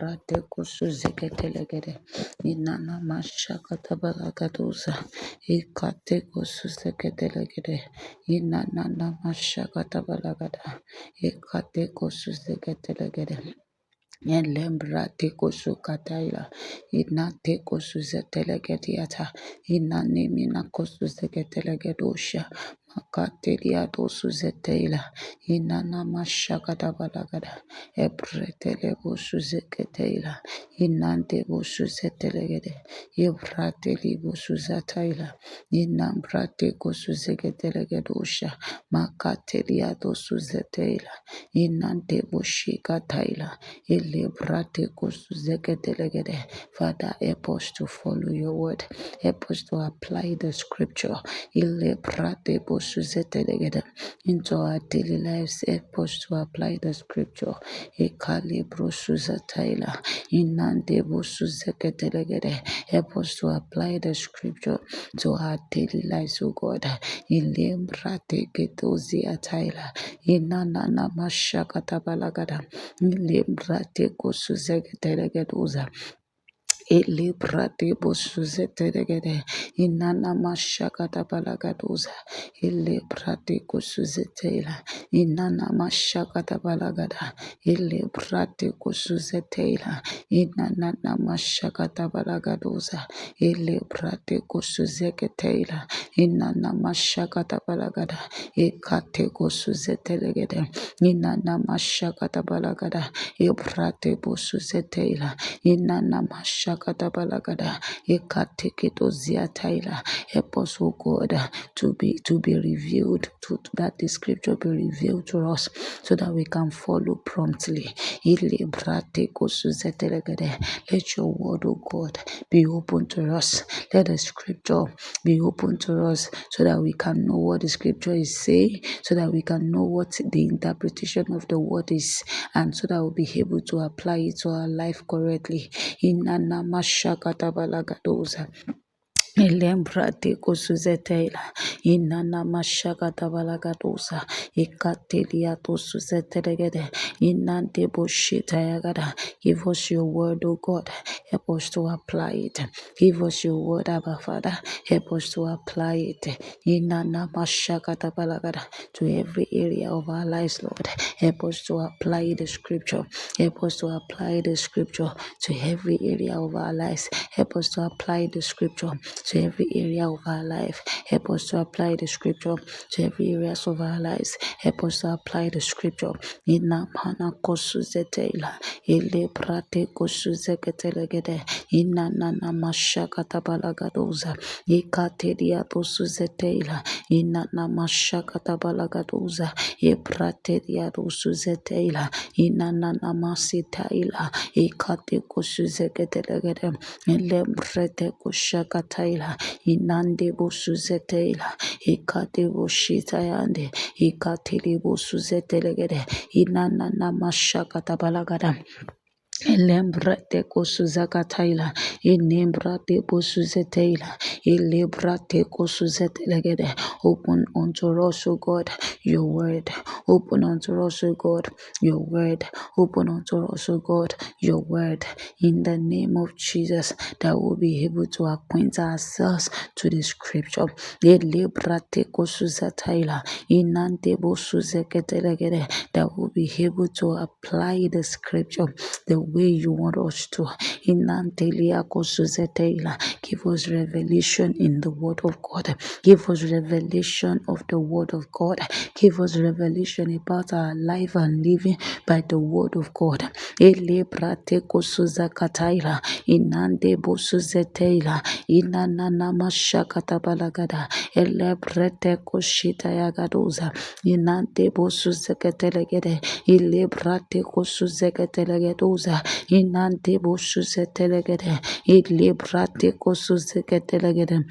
brate kusuzeketelegede. Inana mashakatabalagaduza. Ikate kusuzeketelegede. Inana mashakatabalagada. Ikate kusuzeketelegede. Elembrate kosukataila, inate kosuzetelegediata, inanemina kosuzetelegedosha, makatelia dosuzeteila, inana mashakadabalagada, ebretele bosuzeketeila, inante bosuzetelegede, ebrateli bosuzataila, inambrate kosuzetelegedosha, makatelia dosuzeteila, inante boshikataila. Ilibrate kusuzeketelegede. Father, help us to follow your word. Help us to apply the scripture Ilibrate kusuzeketelegede into our daily lives. Help us to apply the scripture. Ikalibrususataila. Inande busuzeketelegede. Help us to apply the scripture to our daily lives, O God. Ilibrate ketuziataila. Inanana mashakatabalagada. Lembrate kosuzegeteregeduza. Ilibrate bosuzeteregede. Inana mashakata balagaduza. Ilibrate kosuzetela. Inana mashakata balagada. Ilibrate kosuzetela. Inana mashakata balagaduza. Ilibrate kosuzeketela. Inana mashakata balagada. Ikate kosuzetelegede. Inana mashakata balagada. Ibrate bosuzetela. Inana mashakata balagada. Ikatekito ziataila. Help us, O God, to be revealed, to that the scripture be revealed to us so that we can follow promptly. Ile brate kosuzetelegede. Let your word, O God, be open to us. Let the scripture be open to us so that we can know what the scripture is saying, so that we can know what the interpretation of the word is, and so that we'll be able to apply it to our life correctly. Inana mashakata balagadoza. Elembrate kosuzetela. Inana mashakata balagadoza. Ikatelia tosuzetelegede. Inante boshita yagada. Give us your word, O God. Help us to apply it. Give us your word, Abba Father. Help us to apply it. Inana mashakata balagada. To every area of our lives, Lord. Help us to apply the scripture. Help us to apply the scripture to every area of our lives. Help us to apply the scripture to every area of our life. Help us to apply the scripture to every areas of our lives. Help us to apply the scripture. Inna mana kosuzetela. Ile prate kosuzeketelegede. Inna nana mashakata balagadoza. Ikateria tosuzetela. Inna na mashakata balagadoza. Eprateria tosuzetela. Inna nana masitaila. Ikate kosuzeketelegede. Elembrete koshakataila. Inande bosuzetela. Ikate boshitayande. Ikatili bosuzetelegede. Inanana mashakata balagada. Elembrate kosuzakataila, inembrate bosuzetela, ilebrate kosuzetelegede. Open unto us, O God, your word. Open unto us, O God, your word. Open unto us, O God, your word. In the name of Jesus, that we'll be able to acquaint ourselves to the scripture. Ilebrate kosuzataila, inante bosuzeketelegede. That we'll be able to apply the scripture the way you want us to. Inantelia kosuzetela. Give us revelation in the word of God. Give us revelation of the word of God. Give us revelation about our life and living by the word of God. Elebrate kosuzakataila. Inande bosuzetela. Inanana mashakata balagada. Elebrete koshita yagadoza. Inante bosuzeketelegede. Ilebrate kosuzeketelegede. Inante bosuzetelegede. Ilebrate kosuzeketelegede.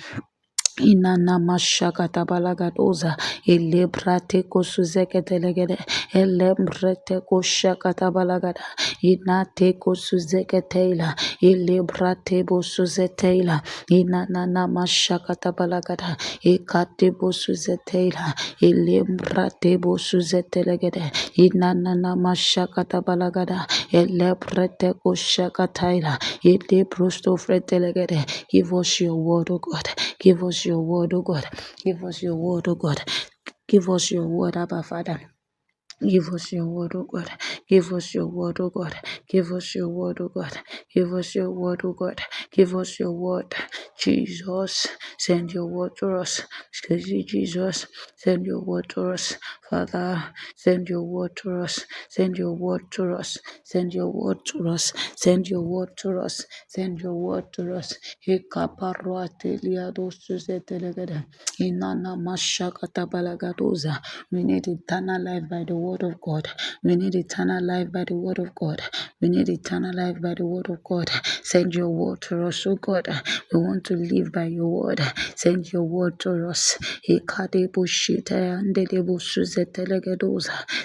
Inana mashakata balagadoza elebrate kosuzeketelegede elembrete koshakata balagada inate kosuzeketela elebrate bosuzetela inana mashakata balagada ekate bosuzetela elembrate bosuzetelegede inana mashakata balagada elebrete koshakataila elebrosto fretelegede. Give us your word, O God. Give us your word, O God. Give us your word, O God. Give us your word, Abba Father. Give us your word, O God. Give us your word, O God. Give us your word, O God. Give us your word, O God. Give us your word. Jesus, send your word to us. Jesus, send your word to us. Father, send your word to us. Send your word to us. Send your word to us. Send your word to us. Send your word to us. Hikaparwate liadosuzetelegede. Inana mashakata balagadoza. We need eternal life by the word of God. We need eternal life by the word of God. We need eternal life by the word of God. Send your word to us, oh God. We want to live by your word. Send your word to us.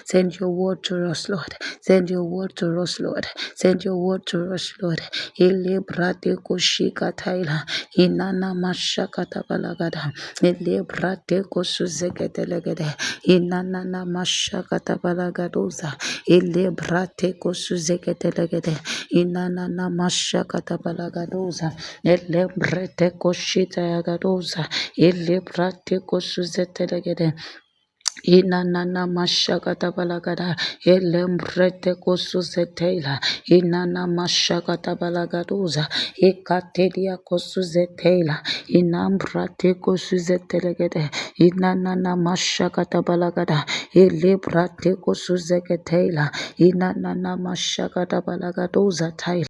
Send your word to us, Lord. Send your word to us, Lord. Send your word to us, Lord. Ele brate koshika taila. Inana mashakata balagada. Ele brate kosuzekete legede. Inana mashakata balagadoza. Ele brate kosuzekete legede. Inana mashakata balagadoza. Ele brate koshita yagadoza. Ele brate kosuzete legede. Inana mashakata balagada elembrete kosuzetela inana mashakata balagaduza ikatedia kosuzetela inambrate kosuzetelegede inana mashakata balagada elebrate kosuzeketela inana mashakata balagaduza taila